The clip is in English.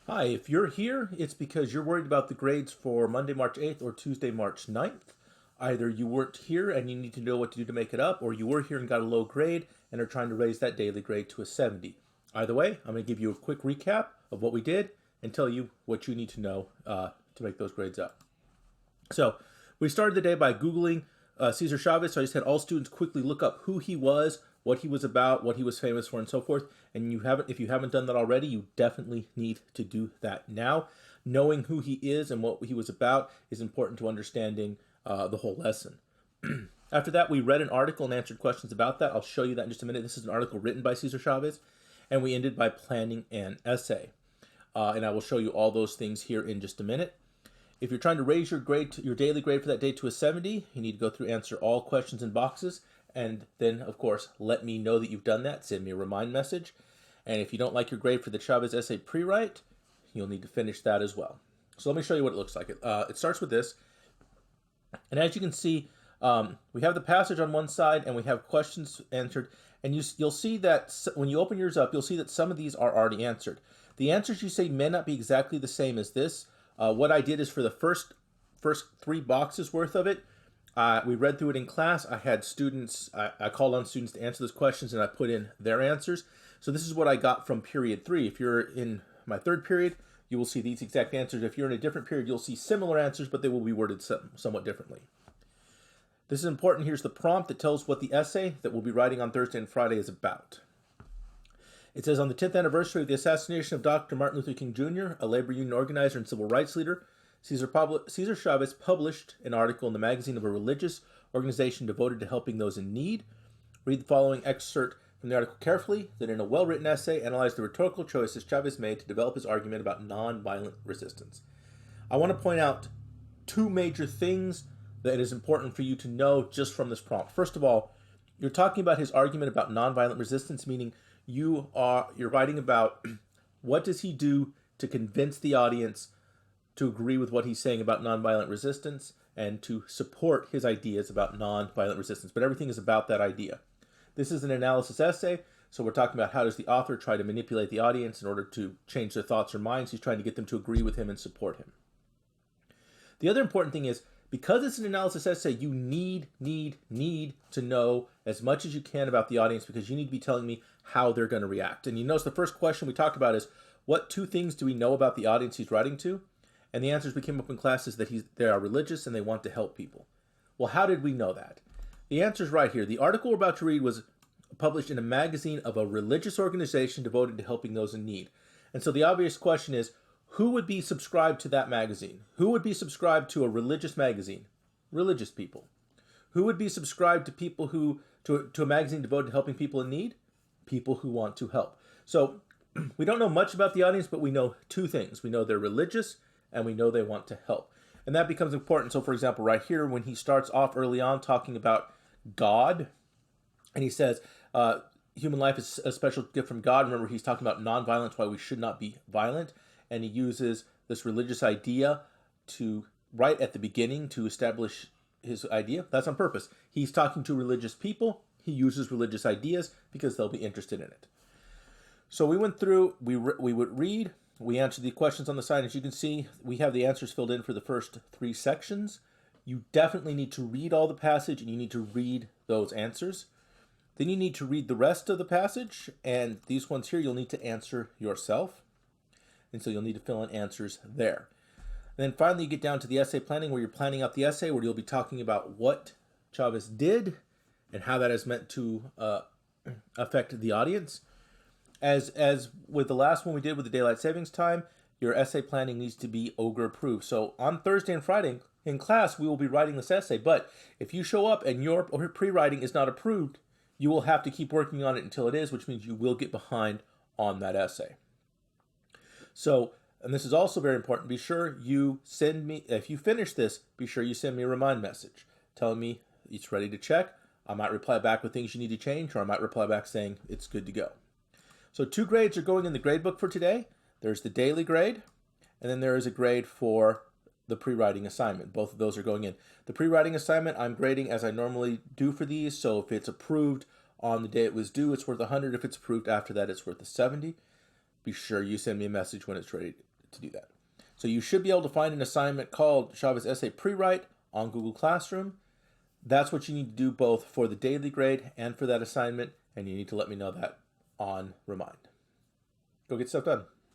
Hi, if you're here, it's because you're worried about the grades for Monday, March 8th or Tuesday, March 9th. Either you weren't here and you need to know what to do to make it up, or you were here and got a low grade and are trying to raise that daily grade to a 70. Either way, I'm going to give you a quick recap of what we did and tell you what you need to know to make those grades up. So, we started the day by Googling Cesar Chavez. So I just had all students quickly look up who he was, what he was about, what he was famous for, and so forth. And if you haven't done that already, you definitely need to do that now. Knowing who he is and what he was about is important to understanding the whole lesson. After that, we read an article and answered questions about that. I'll show you that in just a minute. This is an article written by Cesar Chavez. And we ended by planning an essay. And I will show you all those things here in just a minute. If you're trying to raise your grade, your daily grade for that day to a 70, you need to go through, answer all questions in boxes, and then, of course, let me know that you've done that. Send me a remind message. And if you don't like your grade for the Chavez essay pre-write, you'll need to finish that as well. So let me show you what it looks like. It starts with this. And as you can see, we have the passage on one side, and we have questions answered. And you'll see that when you open yours up, you'll see that some of these are already answered. The answers you say may not be exactly the same as this. What I did is for the first three boxes worth of it, we read through it in class. I had students, I called on students to answer those questions, and I put in their answers. So this is what I got from period 3. If you're in my third period, you will see these exact answers. If you're in a different period, you'll see similar answers, but they will be worded somewhat differently. This is important. Here's the prompt that tells what the essay that we'll be writing on Thursday and Friday is about. It says, on the 10th anniversary of the assassination of Dr. Martin Luther King Jr., a labor union organizer and civil rights leader, Cesar Chavez published an article in the magazine of a religious organization devoted to helping those in need. Read the following excerpt from the article carefully, then in a well-written essay, analyze the rhetorical choices Chavez made to develop his argument about nonviolent resistance. I want to point out two major things that it is important for you to know just from this prompt. First of all, you're talking about his argument about nonviolent resistance, meaning you're writing about what does he do to convince the audience to agree with what he's saying about nonviolent resistance and to support his ideas about nonviolent resistance. But everything is about that idea. This is an analysis essay, so we're talking about how does the author try to manipulate the audience in order to change their thoughts or minds. He's trying to get them to agree with him and support him. The other important thing is, because it's an analysis essay, you need to know as much as you can about the audience, because you need to be telling me how they're going to react. And you notice the first question we talked about is, what two things do we know about the audience he's writing to? And the answers we came up in class is that they are religious and they want to help people. Well, how did we know that? The answer is right here. The article we're about to read was published in a magazine of a religious organization devoted to helping those in need. And so the obvious question is, who would be subscribed to that magazine? Who would be subscribed to a religious magazine? Religious people. Who would be subscribed to people to a magazine devoted to helping people in need? People who want to help. So we don't know much about the audience, but we know two things. We know they're religious and we know they want to help. And that becomes important. So for example, right here, when he starts off early on talking about God, and he says, human life is a special gift from God. Remember, he's talking about nonviolence, why we should not be violent. And he uses this religious idea to right at the beginning to establish his idea. That's on purpose. He's talking to religious people. He uses religious ideas because they'll be interested in it. So we went through, we would read, we answered the questions on the side. As you can see, we have the answers filled in for the first three sections. You definitely need to read all the passage, and you need to read those answers. Then you need to read the rest of the passage, and these ones here you'll need to answer yourself. And so you'll need to fill in answers there. And then finally you get down to the essay planning, where you're planning out the essay, where you'll be talking about what Chavez did and how that is meant to affect the audience. As with the last one we did with the daylight savings time, your essay planning needs to be OGRE approved. So on Thursday and Friday in class, we will be writing this essay. But if you show up and your pre-writing is not approved, you will have to keep working on it until it is, which means you will get behind on that essay. So, and this is also very important, be sure you send me, if you finish this, be sure you send me a remind message telling me it's ready to check. I might reply back with things you need to change, or I might reply back saying it's good to go. So 2 grades are going in the grade book for today. There's the daily grade, and then there is a grade for the pre-writing assignment. Both of those are going in. The pre-writing assignment, I'm grading as I normally do for these, so if it's approved on the day it was due, it's worth 100. If it's approved after that, it's worth a 70. Be sure you send me a message when it's ready to do that. So you should be able to find an assignment called Chavez Essay Pre-Write on Google Classroom. That's what you need to do both for the daily grade and for that assignment, and you need to let me know that on Remind. Go get stuff done.